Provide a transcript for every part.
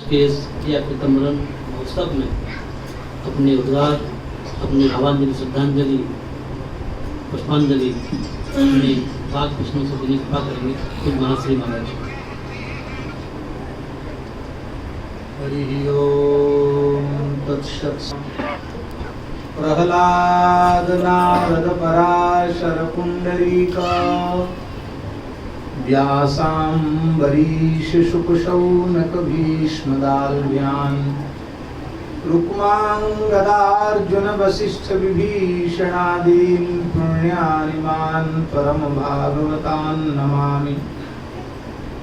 के या पितम्बरन महोत्सव में अपने उद्गार, अपनी भावांजलि, श्रद्धांजलि, पुष्पांजलि अपने पाक विष्णु से देने कृपा करेंगे। खुद महाश्री महाराज। हरि ओम तत्सत्। प्रहलाद नारद पराशर पुंडरीक व्यासाम्बरीश शुक शौनक भीष्मदाल्व्यान् रुक्मांगदार्जुन वसिष्ठ विभीषणादीन् पुण्यानिमान् परम भागवतान् नमामि।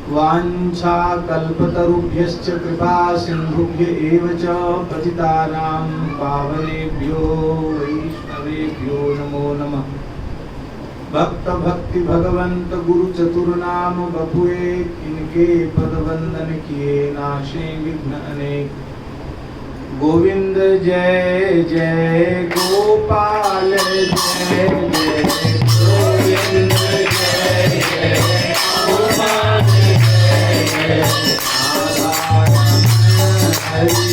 वाञ्छाकल्पतरुभ्यश्च कृपा सिन्धुभ्य एव च पतितानां पावनेभ्यो वैष्णवेभ्यो नमो नमः। भक्त भक्ति भगवंत गुरु चतुर्नाम बपुए, इनके पद वंदन किए नाशे विघ्न अनेक। गोविंद जय जय गोपाल जय जय गोविंद जय जय गोपाल जय जय हरि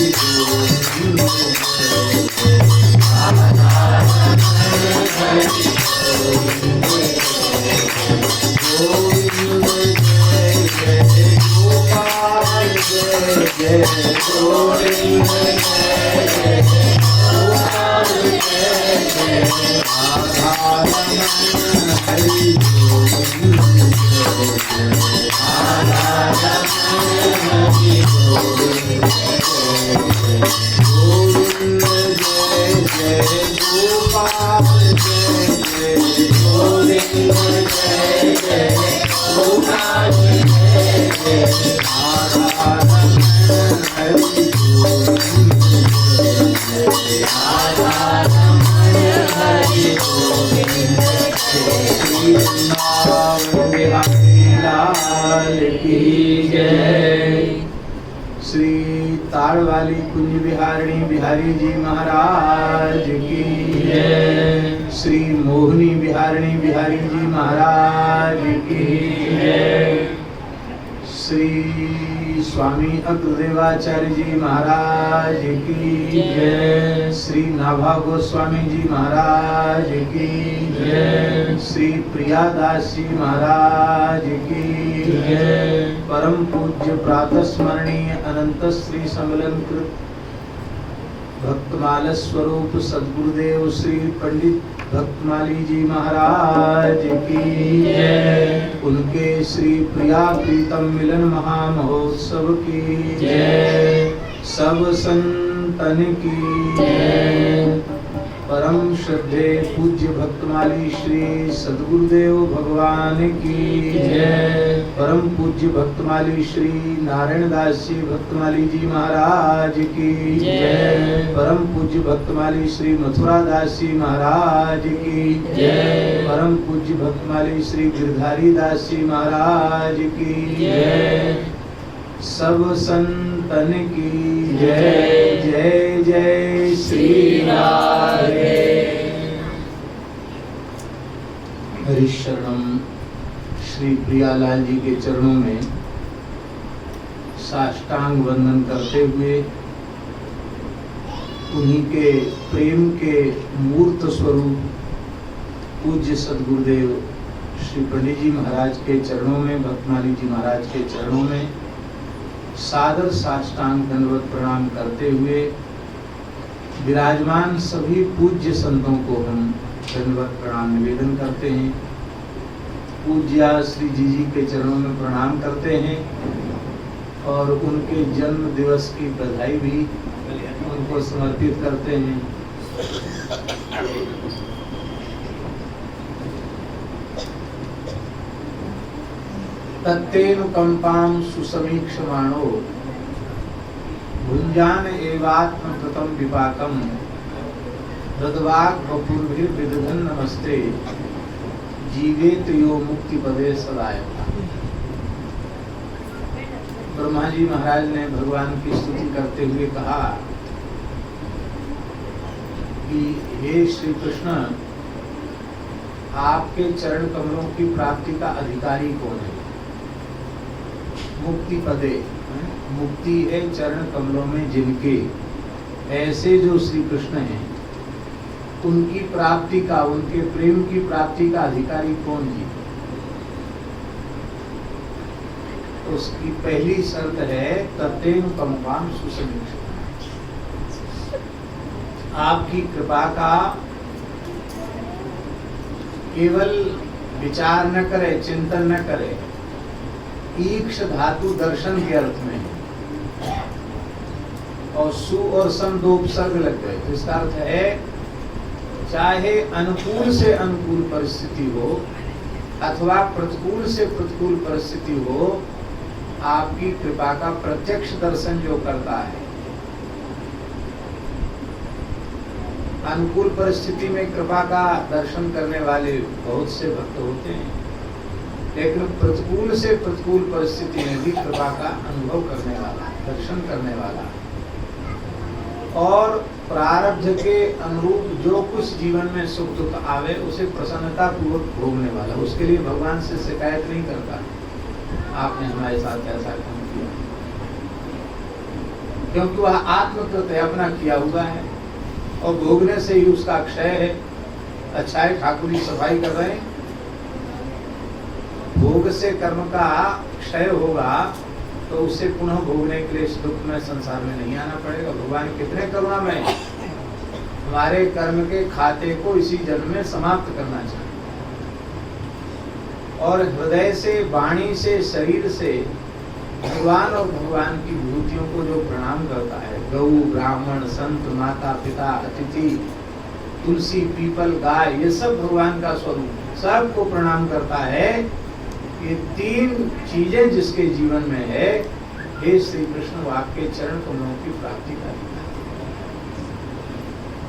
गोविंद श्री ताड़वाली कुंज बिहारिणी बिहारी जी महाराज की जय। श्री मोहनी बिहारिणी बिहारी जी महाराज की जय। श्री स्वामी अग्रदेवाचार्य जी महाराज की जय। श्री नाभा गोस्वामी जी महाराज की जय। श्री प्रियादास जी महाराज की जय। परम पूज्य प्रातः स्मरणीय अनंत श्री समलंकृत भक्तमाल स्वरूप सद्गुरुदेव श्री पंडित भक्तमाली जी महाराज की जय। उनके श्री प्रिया प्रीतम मिलन महामहोत्सव की जय। सब संतन की जय। परम श्रद्धे पूज्य भक्तमाली श्री सद्गुरुदेव भगवान की जय। परम पूज्य भक्तमाली श्री नारायण दास जी भक्तमाली जी महाराज की जय। परम पूज्य भक्तमाली श्री मथुरा दास जी महाराज की जय। परम पूज्य भक्तमाली श्री गिरधारी दास जी महाराज की जय। सब संतन की जय। जय जय श्री राधे। हरिशरणम। श्री प्रियालाल जी के चरणों में साष्टांग वंदन करते हुए उन्हीं के प्रेम के मूर्त स्वरूप पूज्य सद्गुरुदेव श्री पंडित जी महाराज के चरणों में, भक्तमाली जी महाराज के चरणों में सादर साष्टांग दंडवत प्रणाम करते हुए विराजमान सभी पूज्य संतों को हम दंडवत प्रणाम निवेदन करते हैं। पूज्या श्री जी के चरणों में प्रणाम करते हैं और उनके जन्म दिवस की बधाई भी उनको समर्पित करते हैं। तत्तेनुकंपां सुसमीक्षमाणो भुंजान एवात्मकृतं विपाकं दद्वाक् वपुर्भिर्विदधन् नमस्ते जीवेत यो मुक्ति पदे सदायता। ब्रह्मा जी महाराज ने भगवान की स्तुति करते हुए कहा कि हे श्री कृष्ण, आपके चरण कमलों की प्राप्ति का अधिकारी कौन है? मुक्ति पदे, मुक्ति है चरण कमलों में जिनके, ऐसे जो श्री कृष्ण हैं उनकी प्राप्ति का, उनके प्रेम की प्राप्ति का अधिकारी कौन जी? उसकी पहली शर्त है तत्तेन कमुकाम सुसमीक्षित, आपकी कृपा का केवल विचार न करे, चिंतन न करे, ईक्ष धातु दर्शन के अर्थ में है और सु और सम दो उपसर्ग लग गए, तो इसका अर्थ है चाहे अनुकूल से अनुकूल परिस्थिति हो अथवा प्रतिकूल से प्रतिकूल परिस्थिति हो, आपकी कृपा का प्रत्यक्ष दर्शन जो करता है। अनुकूल परिस्थिति में कृपा का दर्शन करने वाले बहुत से भक्त होते हैं, लेकिन प्रतिकूल से प्रतिकूल परिस्थिति में भी कृपा का अनुभव करने वाला, दर्शन करने वाला और प्रारब्ध के अनुरूप जो कुछ जीवन में सुख दुख आवे उसे प्रसन्नता पूर्वक भोगने वाला, उसके लिए भगवान से शिकायत नहीं करता आपने हमारे साथ ऐसा क्यों किया, क्योंकि वह आत्मकृत है, अपना किया हुआ है और भोगने से ही उसका क्षय है। अच्छा है ठाकुर जी सफाई कर रहे हैं, भोग से कर्म का क्षय होगा तो उससे पुनः भोगने के लिए इस दुख में संसार में नहीं आना पड़ेगा। भगवान कितने करुणामय हैं, हमारे कर्म के खाते को इसी जन्म में समाप्त करना चाहिए और हृदय से, वाणी से, शरीर से भगवान और भगवान की विभूतियों को जो प्रणाम करता है, गौ, ब्राह्मण, संत, माता, पिता, अतिथि, तुलसी, पीपल, गाय, ये सब भगवान का स्वरूप, सबको प्रणाम करता है। ये तीन चीजें जिसके जीवन में है, हे श्री कृष्ण आपके चरण कमलों की प्राप्ति का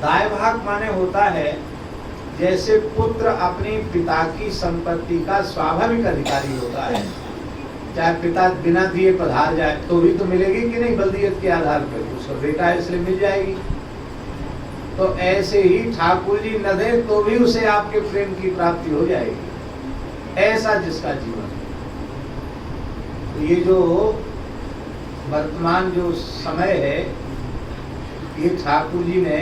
दाय भाग माने होता है जैसे पुत्र अपने पिता की संपत्ति का स्वाभाविक अधिकारी होता है, चाहे पिता बिना दिए पधार जाए तो भी तो मिलेगी कि नहीं, बल्दियत के आधार पर उसका बेटा है इसलिए मिल जाएगी। तो ऐसे ही ठाकुर जी न दे तो भी उसे आपके प्रेम की प्राप्ति हो जाएगी, ऐसा जिसका जीवन। तो ये जो वर्तमान जो समय है, ये ठाकुर जी ने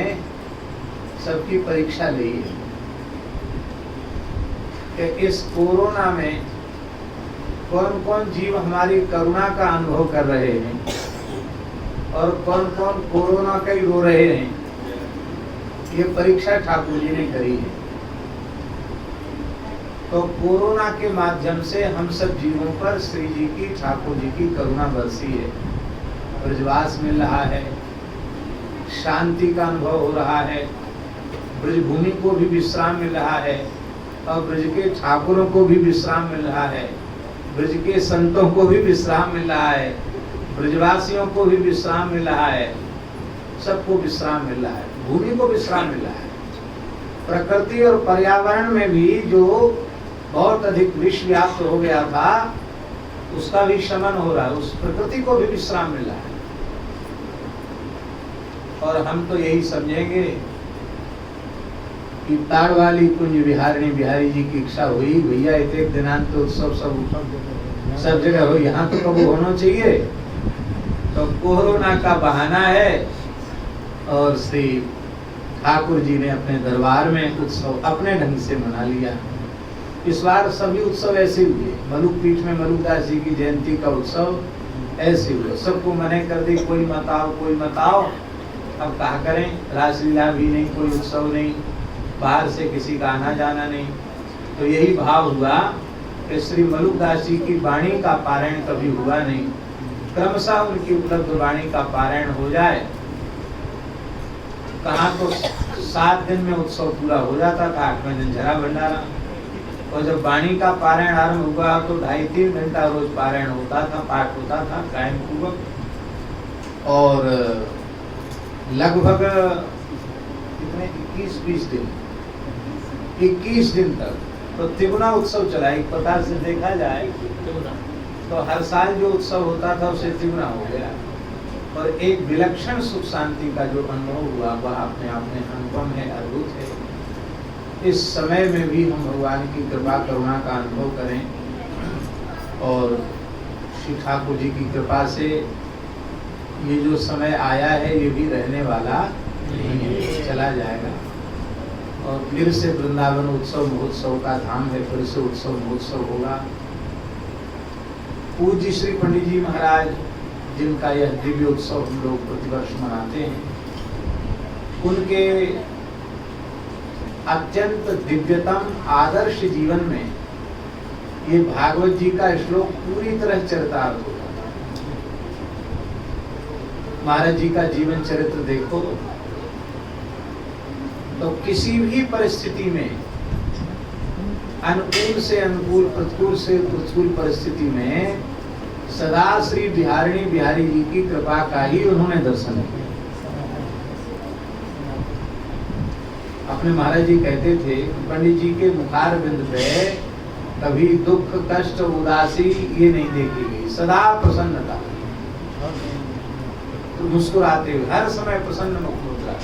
सबकी परीक्षा ली है कि इस कोरोना में कौन कौन जीव हमारी करुणा का अनुभव कर रहे हैं और कौन कौन कोरोना का ही रो रहे हैं, ये परीक्षा ठाकुर जी ने करी है। तो कोरोना के माध्यम से हम सब जीवों पर श्री जी की, ठाकुर जी की करुणा बरसी है, ब्रजवास मिल रहा है, शांति का अनुभव हो रहा है, ब्रजभूमि को भी विश्राम मिल रहा है और ब्रज के ठाकुरों को भी विश्राम मिल रहा है, ब्रज के संतों को भी विश्राम मिल रहा है, ब्रजवासियों को भी विश्राम मिल रहा है, सबको विश्राम मिल रहा है, भूमि को विश्राम मिल रहा है। प्रकृति और पर्यावरण में भी जो बहुत अधिक विष व्याप्त हो गया था उसका भी शमन हो रहा है, उस प्रकृति को भी विश्राम मिल रहा है। और हम तो यही समझेंगे कि ताड़ वाली कुंज बिहारिणी बिहारी जी की इच्छा हुई, भैया एक दिनांत उत्सव सब जगह हो, यहाँ तो कब होना चाहिए। तो कोरोना का बहाना है और श्री ठाकुर जी ने अपने दरबार में उत्सव अपने ढंग से मना लिया। इस बार सभी उत्सव ऐसे हुए, मलुक पीठ में मलुकदास जी की जयंती का उत्सव ऐसे हुए, सबको मने कर दी, कोई मत आओ, कोई मत आओ। अब कहा करें, रासलीला भी नहीं, कोई उत्सव नहीं, बाहर से किसी का आना जाना नहीं। तो यही भाव हुआ कि श्री मलुकदास जी की वाणी का पारायण कभी हुआ नहीं, क्रमशः उनकी उपलब्ध वाणी का पारायण हो जाए। कहाँ तो 7 दिन में उत्सव पूरा हो जाता था, 8वें दिन जरा भंडारा। और जब वाणी का पारायण आरंभ हुआ तो 2.5-3 घंटा रोज पारायण होता था, पाठ होता था गायन पूर्वक। और लगभग कितने 21-20 दिन 21 दिन तक तो तिगुना उत्सव चला। एक प्रकार से देखा जाए तो हर साल जो उत्सव होता था उसे तिगुना हो गया। और एक विलक्षण सुख शांति का जो अनुभव हुआ वह अपने आप में अनुपम है, अद्भुत है। इस समय में भी हम भगवान की कृपा करुणा का अनुभव करें और श्री ठाकुर जी की कृपा से ये जो समय आया है ये भी रहने वाला नहीं है, चला जाएगा। और फिर से वृंदावन उत्सव महोत्सव का धाम है, फिर से उत्सव महोत्सव होगा। पूज्य श्री पंडित जी महाराज जिनका यह दिव्य उत्सव हम लोग प्रतिवर्ष मनाते हैं, उनके अत्यंत दिव्यतम आदर्श जीवन में ये भागवत जी का श्लोक पूरी तरह चरितार्थ होता है। महाराज जी का जीवन चरित्र देखो तो किसी भी परिस्थिति में, अनुकूल से अनुकूल, प्रतिकूल से प्रतिकूल परिस्थिति में सदा श्री बिहारिणी बिहारी जी की कृपा का ही उन्होंने दर्शन किया। अपने महाराज जी कहते थे पंडित जी के मुखार बिंद पे कभी दुख कष्ट उदासी ये नहीं देखी गई, सदा प्रसन्नता, तो मुस्कुराते हुए हर समय प्रसन्न मुद्रा।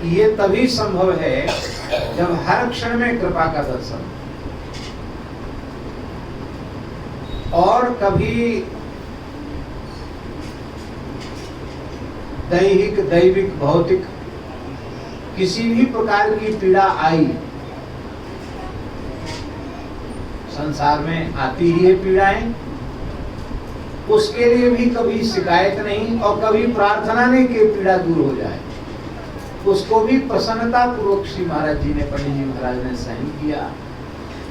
ये तभी संभव है जब हर क्षण में कृपा का दर्शन, और कभी दैहिक दैविक भौतिक किसी भी प्रकार की पीड़ा आई, संसार में आती ही है पीड़ाएं, उसके लिए भी कभी शिकायत नहीं और कभी प्रार्थना नहीं कि पीड़ा दूर हो जाए, उसको भी प्रसन्नता पूर्वक श्री महाराज जी ने, पंडित जी महाराज ने सहन किया।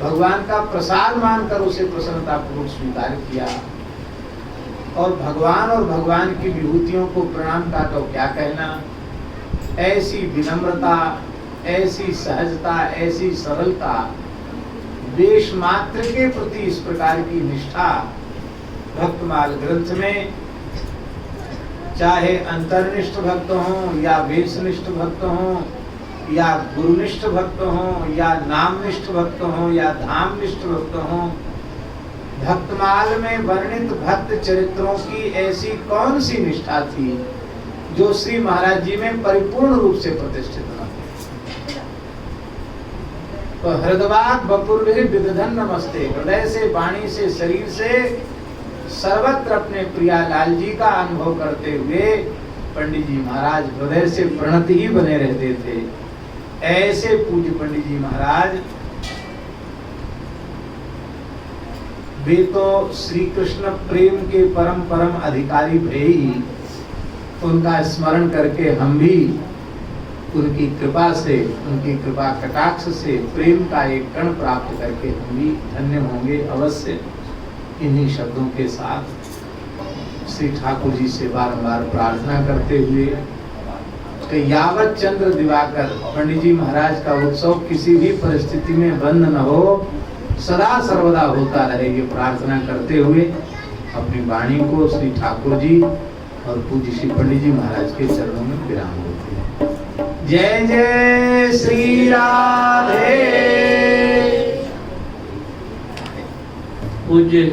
भगवान का प्रसाद मानकर उसे प्रसन्नता पूर्वक स्वीकार किया। और भगवान और भगवान की विभूतियों को प्रणाम का तो क्या कहना, ऐसी विनम्रता, ऐसी सहजता, ऐसी सरलता, देश मात्र के प्रति इस प्रकार की निष्ठा भक्तमाल ग्रंथ में, चाहे अंतर्निष्ठ भक्त हों या वेशनिष्ठ भक्त हों या गुरुनिष्ठ भक्त हों या नामनिष्ठ भक्त हों या धामनिष्ठ भक्त हों, भक्तमाल में वर्णित भक्त चरित्रों की ऐसी कौन सी निष्ठा थी जो श्री महाराज जी में परिपूर्ण रूप से प्रतिष्ठित न थी। तो हृदवाग बपुर्भिः विदधन नमस्ते, हृदय से, वाणी से, शरीर से सर्वत्र अपने प्रिया लाल जी का अनुभव करते हुए पंडित जी महाराज हृदय से प्रणत ही बने रहते थे। ऐसे पूज्य पंडित जी महाराज, वे तो श्री कृष्ण प्रेम के परम परम अधिकारी भे ही, उनका स्मरण करके हम भी उनकी कृपा से, उनकी कृपा कटाक्ष से प्रेम का एक कण प्राप्त करके हम भी धन्य होंगे अवश्य। इन्हीं शब्दों के साथ श्री ठाकुर जी से बारंबार प्रार्थना करते हुए कि यावत चंद्र दिवाकर पंडित जी महाराज का उत्सव किसी भी परिस्थिति में बंद न हो, सदा सर्वदा होता रहे, ये प्रार्थना करते हुए अपनी वाणी को श्री ठाकुर जी और पूज्य श्री पंडित जी महाराज के चरणों में विराम देते हैं। जय जय श्री राधे। पूज्य